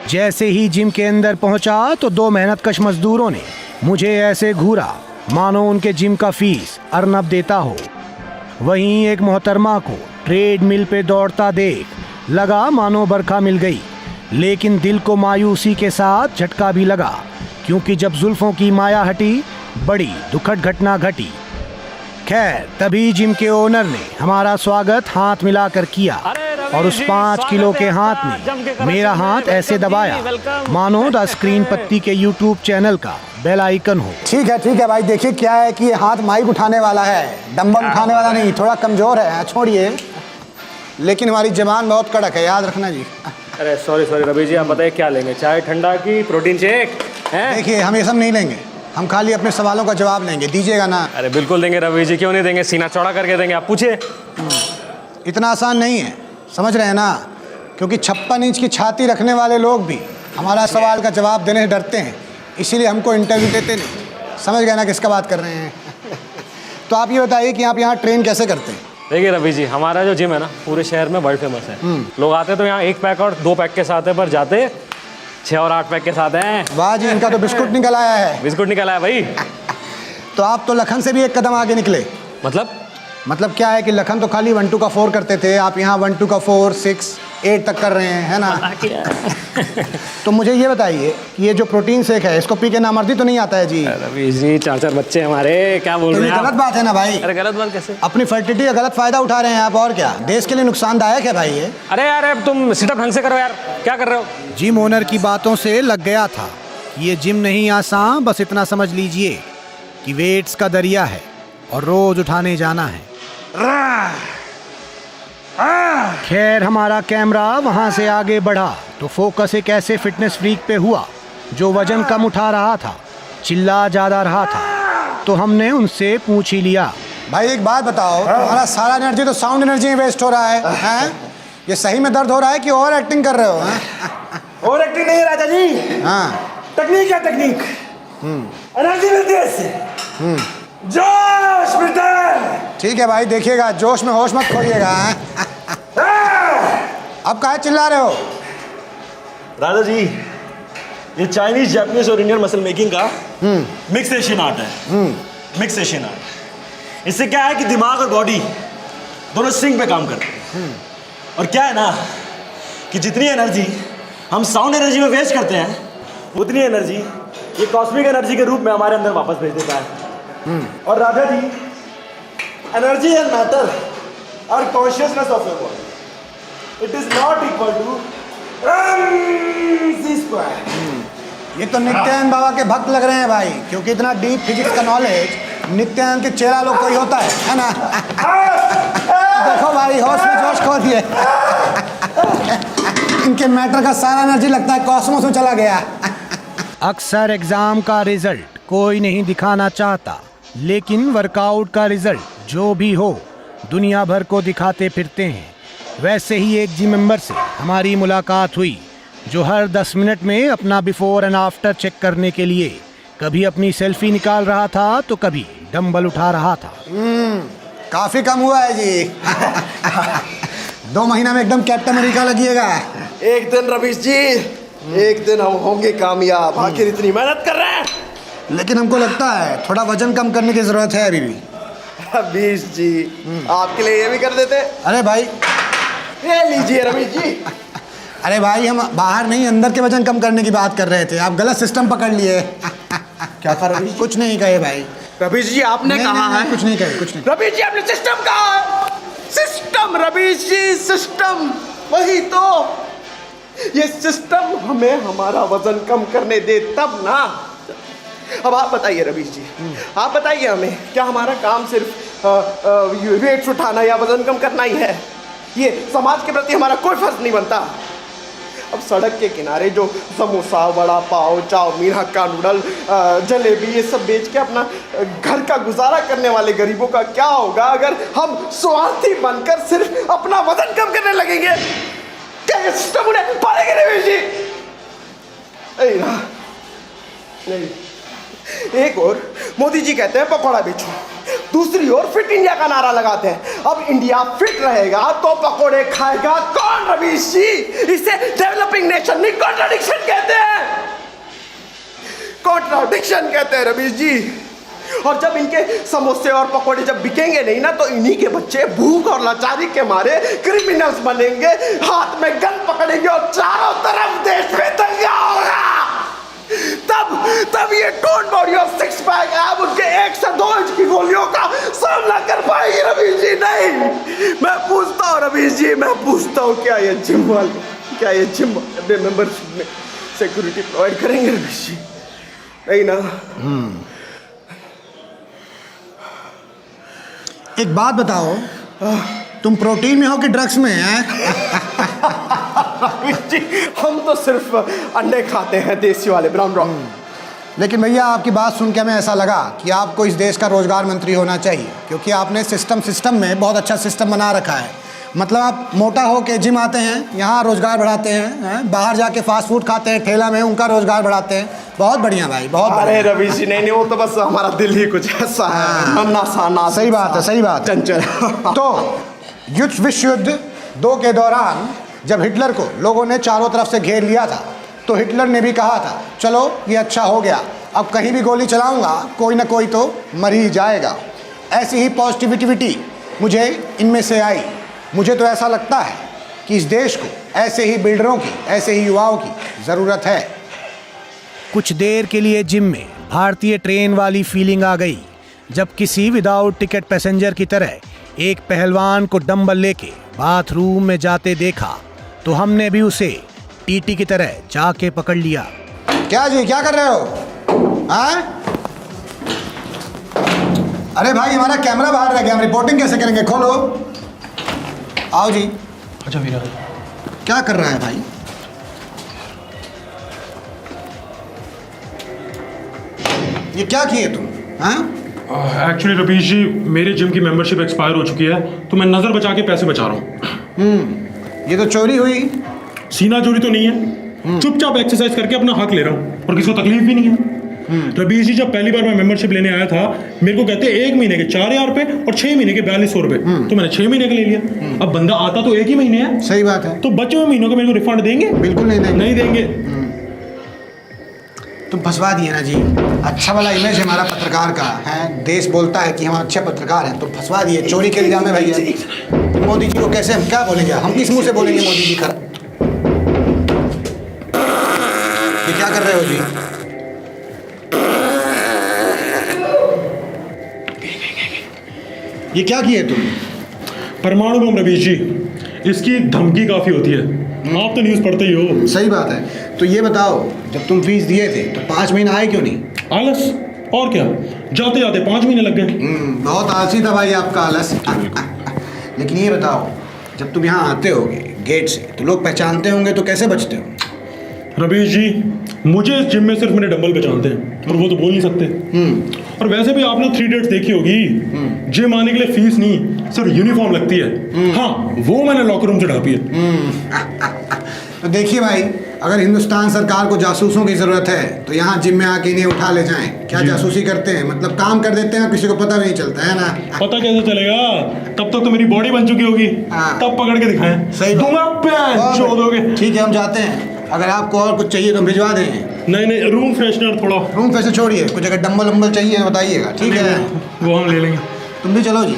जैसे ही जिम के अंदर पहुंचा तो दो मेहनतकश मजदूरों ने मुझे ऐसे घूरा मानो उनके जिम का फीस अर्नब देता हो। वहीं एक मोहतरमा को ट्रेडमिल पे दौड़ता देख लगा मानो बरखा मिल गई, लेकिन दिल को मायूसी के साथ झटका भी लगा, क्योंकि जब जुल्फों की माया हटी बड़ी दुखद घटना घटी। खैर तभी जिम के ओनर ने हमारा स्वागत हाथ मिलाकर किया और उस 5 किलो के हाथ ने मेरा हाथ ऐसे दबाया मानो द स्क्रीन पत्ती के यूट्यूब चैनल का बेल आइकन हो। ठीक है भाई, देखिए क्या है कि ये हाथ माइक उठाने वाला है, डंबल उठाने वाला नहीं, थोड़ा कमजोर है, छोड़िए। लेकिन हमारी जबान बहुत कड़क है, याद रखना जी। अरे सॉरी रवि जी, आप बताइए क्या लेंगे, चाय ठंडा की प्रोटीन शेक? देखिए हम ये सब नहीं लेंगे, हम खाली अपने सवालों का जवाब लेंगे, दीजिएगा ना? अरे बिल्कुल देंगे रवि जी, क्यों नहीं देंगे, सीना चौड़ा करके देंगे, आप पूछिए। इतना आसान नहीं है, समझ रहे हैं ना? क्योंकि 56 इंच की छाती रखने वाले लोग भी हमारा सवाल का जवाब देने से डरते हैं, इसीलिए हमको इंटरव्यू देते नहीं। समझ गए ना किसका बात कर रहे हैं? तो आप ये बताइए कि आप यहाँ ट्रेन कैसे करते हैं? देखिए रवि जी, हमारा जो जिम है ना पूरे शहर में वर्ल्ड फेमस है। लोग आते तो यहाँ 1 पैक और 2 पैक के साथ है, पर जाते 6 और 8 पैक के साथ हैं। वाह जी, इनका तो बिस्कुट निकल आया है। बिस्कुट निकल आया भाई। तो आप तो लखन से भी एक कदम आगे निकले। मतलब क्या है कि लखन तो खाली 1 2 का 4 करते थे, आप यहाँ 1 2 का 4 6 8 तक कर रहे हैं, है ना? तो मुझे ये बताइए कि ये जो प्रोटीन शेक है इसको पी के नामर्दी तो नहीं आता है जी? रवि जी 4 बच्चे हमारे, क्या बोल रहे हैं? गलत बात है ना भाई। अरे गलत बात कैसे? अपनी फर्टिलिटी का गलत फायदा उठा रहे हैं आप, और क्या? देश के लिए नुकसानदायक है भाई ये। अरे यार तुम सिटअप ढंग से करो यार, क्या कर रहे हो? जिम ओनर की बातों से लग गया था ये जिम नहीं आसान, बस इतना समझ लीजिए कि वेट्स का दरिया है और रोज उठाने जाना है। खैर हमारा कैमरा वहां से आगे बढ़ा तो फोकस एक ऐसे फिटनेस फ्रीक पे हुआ जो वजन कम उठा रहा था, चिल्ला ज्यादा रहा था, तो हमने उनसे पूछ ही लिया, भाई एक बात बताओ, तुम्हारा सारा एनर्जी तो साउंड एनर्जी में वेस्ट हो रहा है, हैं? ये सही में दर्द हो रहा है कि ओवर एक्टिंग कर रहे हो? ओवर एक्टिंग नहीं है राजा जी, हाँ टेक्निक है टेक्निक। एनर्जी मिलती है इससे, जोश मिलता है। ठीक है भाई, देखिएगा जोश में होश मत खोइएगा। अब काहे चिल्ला रहे हो? राजा जी ये चाइनीज, जापानीज और इंडियन मसल मेकिंग का मिक्स एशियन आर्ट है। मिक्स एशियन आर्ट, इससे क्या है कि दिमाग और बॉडी दोनों सिंक पे काम करते हैं। और क्या है ना कि जितनी एनर्जी हम साउंड एनर्जी में वेस्ट करते हैं, उतनी एनर्जी ये कॉस्मिक एनर्जी के रूप में हमारे अंदर वापस भेज देता है। और Raja ji, energy and matter are consciousness of your body, it is not equal to MC square. ये तो नित्यानंद बाबा के भक्त लग रहे हैं भाई, क्योंकि इतना डीप फिजिक्स का नॉलेज नित्यानंद के चेहरा लोग कोई होता है ना? देखो भाई, होश में जोश खो दिए। इनके मैटर का सारा एनर्जी लगता है कॉस्मोस में चला गया। अक्सर एग्जाम का रिजल्ट कोई नहीं दिखाना चाहता, लेकिन वर्कआउट का रिजल्ट जो भी हो दुनिया भर को दिखाते फिरते हैं। वैसे ही एक जिम मेंबर से हमारी मुलाकात हुई जो हर 10 मिनट में अपना बिफोर एंड आफ्टर चेक करने के लिए कभी अपनी सेल्फी निकाल रहा था तो कभी डंबल उठा रहा था। काफी कम हुआ है जी। 2 महीना में एकदम कैप्टन अमेरिका लगिएगा। एक दिन रवीश जी, एक दिन हम होंगे कामयाब। आखिर इतनी मेहनत कर रहे हैं, लेकिन हमको लगता है थोड़ा वजन कम करने की जरूरत है अभी भी। रवीश जी आपके लिए ये भी कर देते। अरे भाई, ये लीजिए रवीश जी। अरे भाई, हम बाहर नहीं अंदर के वजन कम करने की बात कर रहे थे, आप गलत सिस्टम पकड़ लिए। क्या कहा रवीश? कुछ नहीं कहे भाई। रवीश जी आपने कहा है, कुछ नहीं कहे, कुछ नहीं। रवीश जी आपने सिस्टम कहा है। सिस्टम रवीश जी, सिस्टम, वही तो। ये सिस्टम हमें हमारा वजन कम करने दे तब ना। अब आप बताइए रवीश जी, आप बताइए हमें, क्या हमारा काम सिर्फ वेट्स उठाना या वजन कम करना ही है? ये समाज के प्रति हमारा कोई फर्ज नहीं बनता? अब सड़क के किनारे जो समोसा, वड़ा पाव, चाउमीन, हक्का नूडल, जलेबी ये सब बेच के अपना घर का गुजारा करने वाले गरीबों का क्या होगा अगर हम स्वार्थी बनकर सिर्फ अपना वजन कम करने लगेंगे? क्या ये सिस्टम उन्हें पालेंगे रवीश जी? नहीं। एक और मोदी जी कहते हैं पकौड़ा बेचो, दूसरी ओर फिट इंडिया का नारा लगाते हैं। अब इंडिया फिट रहेगा तो पकोड़े खाएगा कौन रवीश जी? इसे डेवलपिंग नेशन नहीं कॉन्ट्राडिक्शन कहते हैं, कॉन्ट्राडिक्शन कहते हैं रवीश जी। और जब इनके समोसे और पकोड़े जब बिकेंगे नहीं ना, तो इन्हीं के बच्चे भूख और लाचारी के मारे क्रिमिनल्स बनेंगे, हाथ में गन पकड़ेंगे और चारों तरफ देश में दंगा होगा। तब ये टोन बॉडी और सिक्स पैक अब उनके 1 से 2 इंच की गोलियों का सामना कर पाएगी रवीश जी? नहीं। मैं पूछता हूँ रवीश जी, मैं पूछता हूँ, क्या ये जिम वाले अपने मेंबरशिप में सिक्योरिटी प्रोवाइड करेंगे रवीश जी? नहीं ना। एक बात बताओ, तुम प्रोटीन में हो कि ड्रग्स में हैं? जी हम तो सिर्फ अंडे खाते हैं, देसी वाले ब्राउन रॉक। लेकिन भैया आपकी बात सुन के हमें ऐसा लगा कि आपको इस देश का रोजगार मंत्री होना चाहिए, क्योंकि आपने सिस्टम में बहुत अच्छा सिस्टम बना रखा है। मतलब आप मोटा हो के जिम आते हैं, यहाँ रोजगार बढ़ाते हैं, बाहर जाके फास्ट फूड खाते हैं ठेला में, उनका रोजगार बढ़ाते हैं। बहुत बढ़िया भाई, बहुत अरे रवीश जी नहीं, वो तो बस हमारा दिल ही कुछ ऐसा है, नन्ना सा। सही बात है, सही बात है। चंचल। तो विश्व युद्ध 2 के दौरान जब हिटलर को लोगों ने चारों तरफ से घेर लिया था, तो हिटलर ने भी कहा था चलो ये अच्छा हो गया, अब कहीं भी गोली चलाऊंगा कोई ना कोई तो मर ही जाएगा। ऐसी ही पॉजिटिविटी मुझे इनमें से आई। मुझे तो ऐसा लगता है कि इस देश को ऐसे ही बिल्डरों की, ऐसे ही युवाओं की ज़रूरत है। कुछ देर के लिए जिम में भारतीय ट्रेन वाली फीलिंग आ गई, जब किसी विदाउट टिकट पैसेंजर की तरह एक पहलवान को डंबल लेके बाथरूम में जाते देखा, तो हमने भी उसे टीटी की तरह जाके पकड़ लिया। क्या जी, क्या कर रहे हो? हाँ? अरे भाई हमारा कैमरा बाहर रह गया, हम रिपोर्टिंग कैसे करेंगे? खोलो। आओ जी। अच्छा वीरा, क्या कर रहा है भाई? ये क्या किए तुम? हाँ? एक्चुअली रवीश जी मेरे जिम की मेंबरशिप एक्सपायर हो चुकी है, तो मैं नज़र बचा के पैसे बचा रहा हूँ। ये तो चोरी हुई। सीना चोरी तो नहीं है, चुपचाप एक्सरसाइज करके अपना हक ले रहा हूँ और किसी को तकलीफ भी नहीं है। रवीश जी जब पहली बार मैं मेंबरशिप लेने आया था, मेरे को कहते 1 महीने के 4000 रुपए और 6 महीने के 4200 रुपए, तो मैंने 6 महीने का ले लिया। अब बंदा आता तो 1 ही महीने है। सही बात है। तो बचे हुए महीनों का मेरे को रिफंड देंगे? बिल्कुल नहीं देंगे। नहीं देंगे। तुम फंसवा दिए ना जी। अच्छा वाला इमेज हमारा पत्रकार का है, देश बोलता है कि हम अच्छे पत्रकार हैं, तो फंसवा दिए चोरी के इल्जाम में भैया। मोदी जी को कैसे हम क्या बोलेंगे? हम किस मुंह से बोलेंगे मोदी जी का? ये क्या कर रहे हो जी? ये क्या किए तुम? परमाणु बम रवीश जी, इसकी धमकी काफी होती है, आप तो न्यूज़ पढ़ते ही हो। सही बात है। तो ये बताओ, जब तुम फीस दिए थे तो 5 महीने आए क्यों नहीं? आलस, और क्या, जाते जाते 5 महीने लग गए। बहुत आलसी था भाई आपका आलस। लेकिन ये बताओ, जब तुम यहाँ आते होगे गेट से, तो लोग पहचानते होंगे, तो कैसे बचते हो? रवीश जी मुझे इस जिम में सिर्फ मेरे डंबल पहचानते हैं, और वो तो बोल नहीं सकते। और वैसे भी आपने 3 डेट्स देखी होगी, जिम आने के लिए फीस नहीं, सिर्फ यूनिफॉर्म लगती है। हाँ, वो मैंने लॉकर रूम से ढापी है। तो देखिए भाई, अगर हिंदुस्तान सरकार को जासूसों की ज़रूरत है, तो यहाँ जिम में आके इन्हें उठा ले जाएं। क्या जासूसी करते हैं? मतलब काम कर देते हैं, किसी को पता नहीं चलता है ना। पता कैसे चलेगा? तब तक तो मेरी बॉडी बन चुकी होगी, हाँ। तब पकड़ के दिखाएं। सही बात। दूंगा पैन छोड़ोगे। ठीक है, हम जाते हैं। अगर आपको और कुछ चाहिए तो हम भिजवा दें। नहीं, रूम फ्रेशनर थोड़ा। रूम फ्रेशनर छोड़िए, कुछ अगर डंबल वंबल चाहिए तो बताइएगा। ठीक है, वो हम ले लेंगे। तुम भी चलो जी।